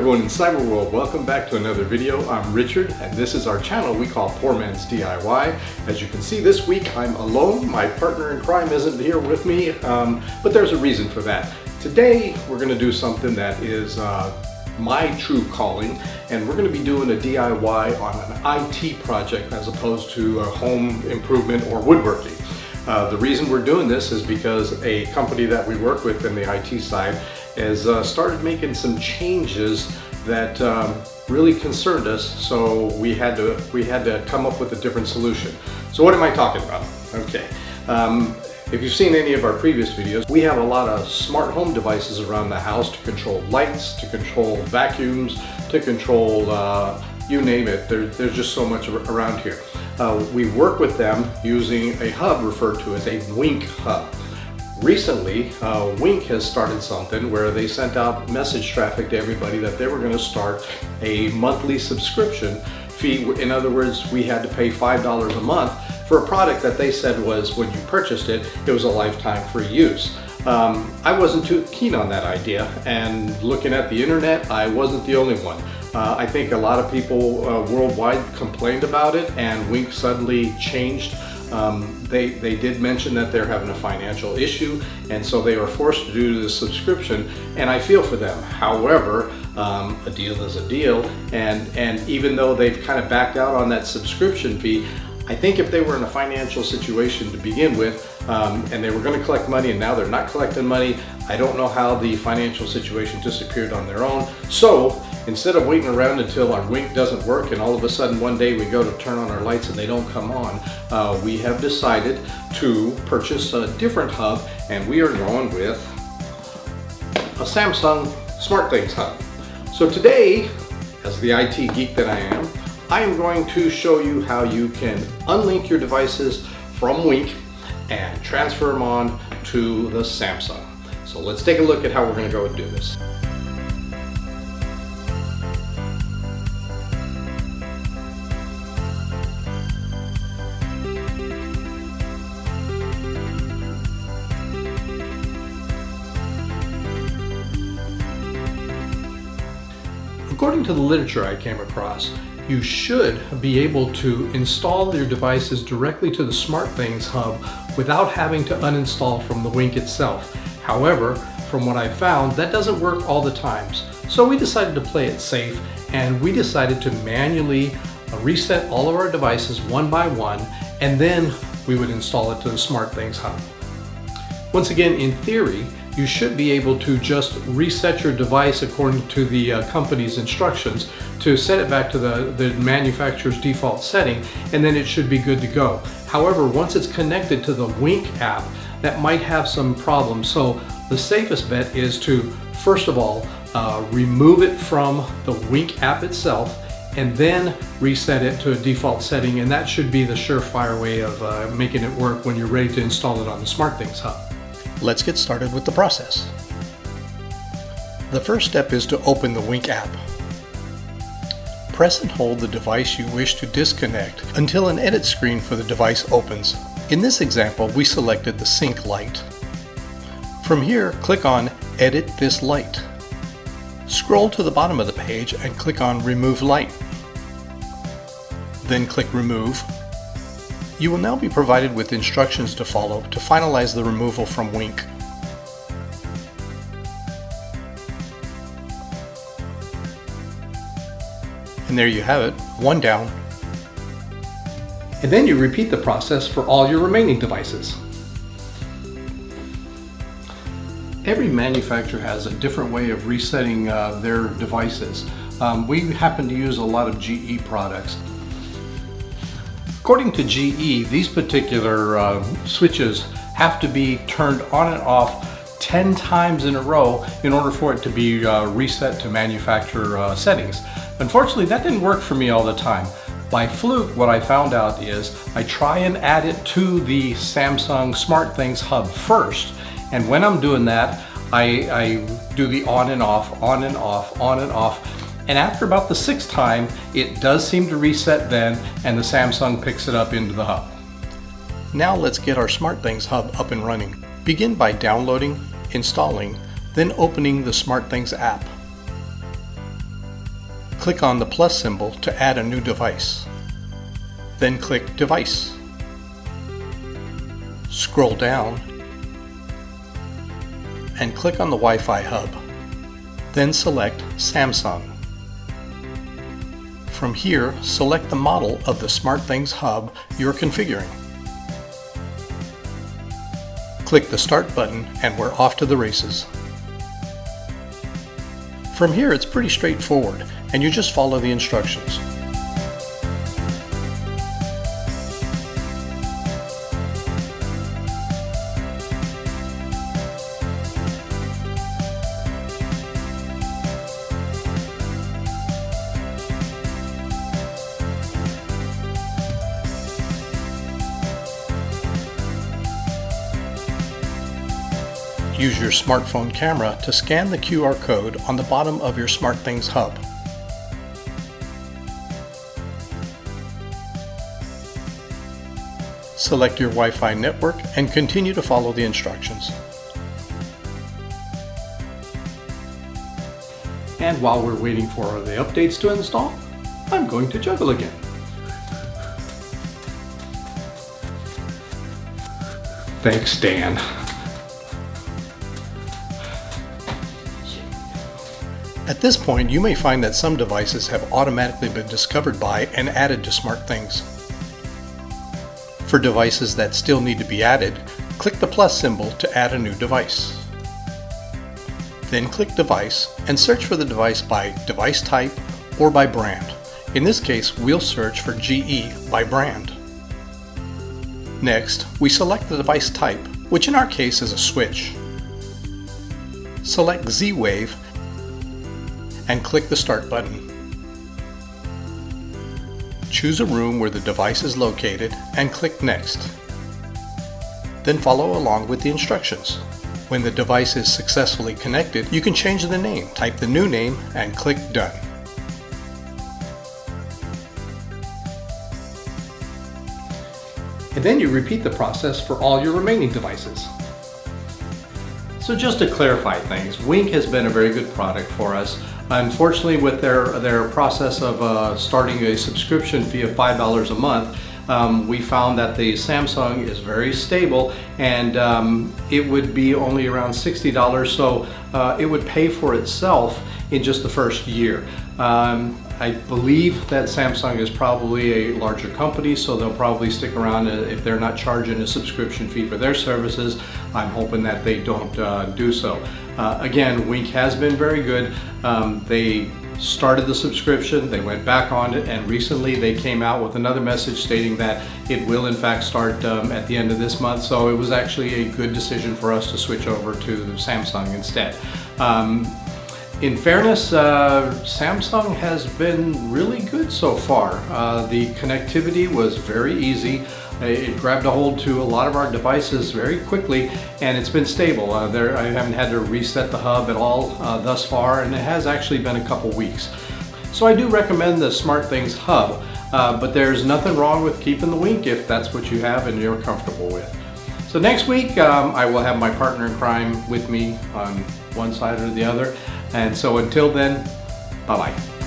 everyone in cyber world, welcome back to another video. I'm Richard and this is our channel we call Poor Man's DIY. As you can see, this week I'm alone. My partner in crime isn't here with me, but there's a reason for that. Today we're going to do something that is my true calling, and we're going to be doing a DIY on an IT project as opposed to a home improvement or woodworking. The reason we're doing this is because a company that we work with in the IT side has started making some changes that really concerned us, so we had to come up with a different solution. So what am I talking about? Okay. If you've seen any of our previous videos, we have a lot of smart home devices around the house to control lights, to control vacuums, to control you name it. There's just so much around here. We work with them using a hub referred to as a Wink hub. Recently, Wink has started something where they sent out message traffic to everybody that they were going to start a monthly subscription fee. In other words, we had to pay $5 a month for a product that they said was, when you purchased it, it was a lifetime free use. I wasn't too keen on that idea, and looking at the internet, I wasn't the only one. I think a lot of people worldwide complained about it, and Wink suddenly changed. They did mention that they're having a financial issue, and so they were forced to do the subscription, and I feel for them. However, a deal is a deal, and even though they've kind of backed out on that subscription fee, I think if they were in a financial situation to begin with, and they were going to collect money and now they're not collecting money, I don't know how the financial situation disappeared on their own. So instead of waiting around until our Wink doesn't work and all of a sudden one day we go to turn on our lights and they don't come on, we have decided to purchase a different hub, and we are going with a Samsung Smarthings hub. So today, as the IT geek that I am going to show you how you can unlink your devices from Wink and transfer them on to the Samsung. So let's take a look at how we're going to go and do this. According to the literature I came across, you should be able to install your devices directly to the Smarthings hub without having to uninstall from the Wink itself. However, from what I found, that doesn't work all the times. So we decided to play it safe, and we decided to manually reset all of our devices one by one, and then we would install it to the Smarthings hub. Once again, in theory, you should be able to just reset your device according to the company's instructions to set it back to the manufacturer's default setting, and then it should be good to go. However, once it's connected to the Wink app, that might have some problems. So the safest bet is to, first of all, remove it from the Wink app itself and then reset it to a default setting, and that should be the surefire way of making it work when you're ready to install it on the Smarthings hub. Let's get started with the process. The first step is to open the Wink app. Press and hold the device you wish to disconnect until an edit screen for the device opens. In this example, we selected the sync light. From here, click on Edit this light. Scroll to the bottom of the page and click on Remove light. Then click Remove. You will now be provided with instructions to follow to finalize the removal from Wink. And there you have it, one down. And then you repeat the process for all your remaining devices. Every manufacturer has a different way of resetting their devices. We happen to use a lot of GE products. According to GE, these particular switches have to be turned on and off 10 times in a row in order for it to be reset to manufacturer settings. Unfortunately, that didn't work for me all the time. By fluke, what I found out is I try and add it to the Samsung Smarthings hub first, and when I'm doing that, I do the on and off, on and off, on and off. And after about the 6th time, it does seem to reset then, and the Samsung picks it up into the hub. Now let's get our Smarthings hub up and running. Begin by downloading, installing, then opening the Smarthings app. click on the plus symbol to add a new device. Then click Device. Scroll down and click on the Wi-Fi hub. Then select Samsung. From here, select the model of the Smarthings hub you're configuring. Click the Start button and we're off to the races. From here, it's pretty straightforward and you just follow the instructions. Use your smartphone camera to scan the QR code on the bottom of your Smarthings hub. Select your Wi-Fi network and continue to follow the instructions. And while we're waiting for the updates to install, I'm going to juggle again. Thanks, Dan. At this point, you may find that some devices have automatically been discovered by and added to Smarthings. For devices that still need to be added, click the plus symbol to add a new device. Then click Device and search for the device by device type or by brand. In this case, we'll search for GE by brand. Next, we select the device type, which in our case is a switch. Select Z-Wave and click the Start button. Choose a room where the device is located and click Next. Then follow along with the instructions. When the device is successfully connected, you can change the name. Type the new name and click Done. And then you repeat the process for all your remaining devices. So just to clarify things, Wink has been a very good product for us. Unfortunately, with their process of starting a subscription fee of $5 a month, we found that the Samsung is very stable and it would be only around $60, so it would pay for itself in just the first year. I believe that Samsung is probably a larger company, so they'll probably stick around if they're not charging a subscription fee for their services. I'm hoping that they don't do so. Again, Wink has been very good. They started the subscription, they went back on it, and recently they came out with another message stating that it will in fact start at the end of this month, so it was actually a good decision for us to switch over to Samsung instead. In fairness, Samsung has been really good so far. The connectivity was very easy. It grabbed a hold to a lot of our devices very quickly, and it's been stable. I haven't had to reset the hub at all thus far, and it has actually been a couple weeks. So I do recommend the Smarthings hub, but there's nothing wrong with keeping the Wink if that's what you have and you're comfortable with. So next week, I will have my partner in crime with me on one side or the other. And so until then, bye-bye.